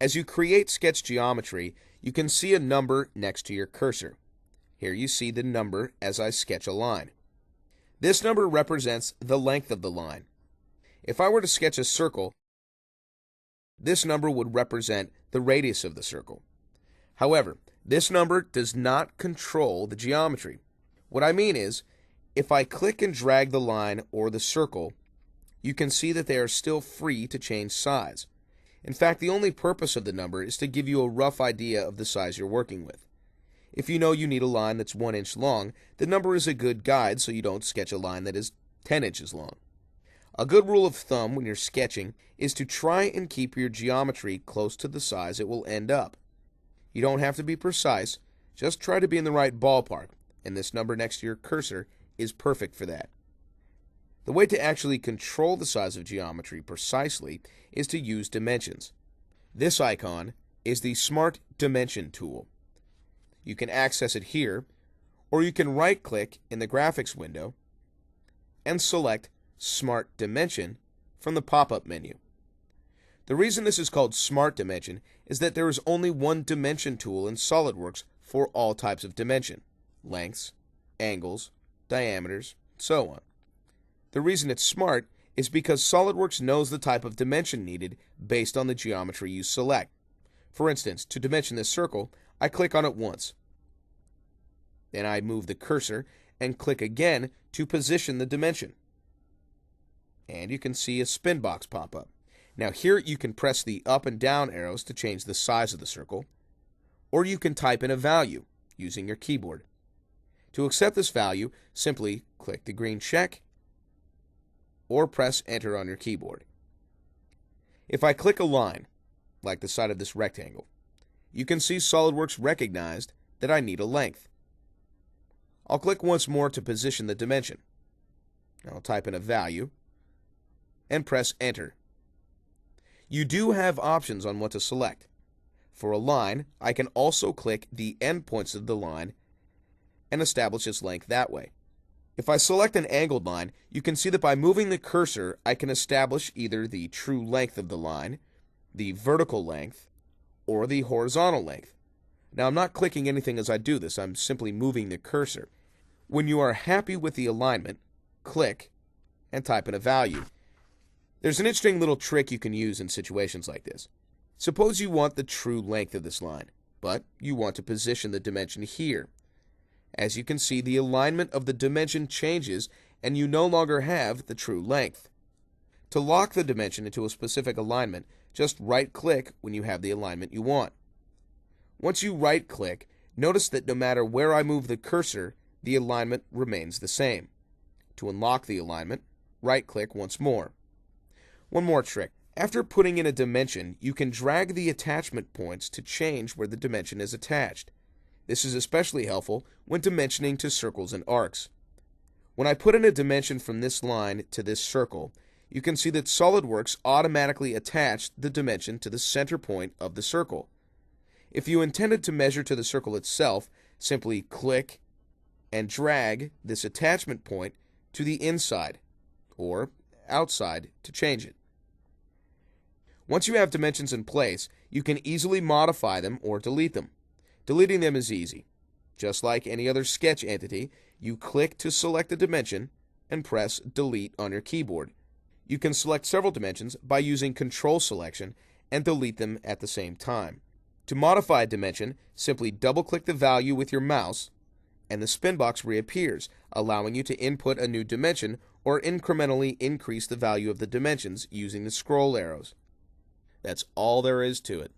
As you create sketch geometry, you can see a number next to your cursor. Here you see the number as I sketch a line. This number represents the length of the line. If I were to sketch a circle, this number would represent the radius of the circle. However, this number does not control the geometry. What I mean is, if I click and drag the line or the circle, you can see that they are still free to change size. In fact, the only purpose of the number is to give you a rough idea of the size you're working with. If you know you need a line that's 1 inch long, the number is a good guide so you don't sketch a line that is 10 inches long. A good rule of thumb when you're sketching is to try and keep your geometry close to the size it will end up. You don't have to be precise, just try to be in the right ballpark, and this number next to your cursor is perfect for that. The way to actually control the size of geometry precisely is to use dimensions. This icon is the Smart Dimension tool. You can access it here, or you can right-click in the graphics window and select Smart Dimension from the pop-up menu. The reason this is called Smart Dimension is that there is only one dimension tool in SOLIDWORKS for all types of dimension: lengths, angles, diameters, and so on. The reason it's smart is because SOLIDWORKS knows the type of dimension needed based on the geometry you select. For instance, to dimension this circle, I click on it once. Then I move the cursor and click again to position the dimension. And you can see a spin box pop up. Now here you can press the up and down arrows to change the size of the circle, or you can type in a value using your keyboard. To accept this value, simply click the green check or press enter on your keyboard. If I click a line, like the side of this rectangle, you can see SOLIDWORKS recognized that I need a length. I'll click once more to position the dimension. I'll type in a value and press enter. You do have options on what to select. For a line, I can also click the endpoints of the line and establish its length that way. If I select an angled line, you can see that by moving the cursor, I can establish either the true length of the line, the vertical length, or the horizontal length. Now, I'm not clicking anything as I do this, I'm simply moving the cursor. When you are happy with the alignment, click and type in a value. There's an interesting little trick you can use in situations like this. Suppose you want the true length of this line, but you want to position the dimension here. As you can see, the alignment of the dimension changes and you no longer have the true length. To lock the dimension into a specific alignment, just right-click when you have the alignment you want. Once you right-click, notice that no matter where I move the cursor, the alignment remains the same. To unlock the alignment, right-click once more. One more trick. After putting in a dimension, you can drag the attachment points to change where the dimension is attached. This is especially helpful when dimensioning to circles and arcs. When I put in a dimension from this line to this circle, you can see that SOLIDWORKS automatically attached the dimension to the center point of the circle. If you intended to measure to the circle itself, simply click and drag this attachment point to the inside or outside to change it. Once you have dimensions in place, you can easily modify them or delete them. Deleting them is easy. Just like any other sketch entity, you click to select a dimension and press delete on your keyboard. You can select several dimensions by using control selection and delete them at the same time. To modify a dimension, simply double-click the value with your mouse and the spin box reappears, allowing you to input a new dimension or incrementally increase the value of the dimensions using the scroll arrows. That's all there is to it.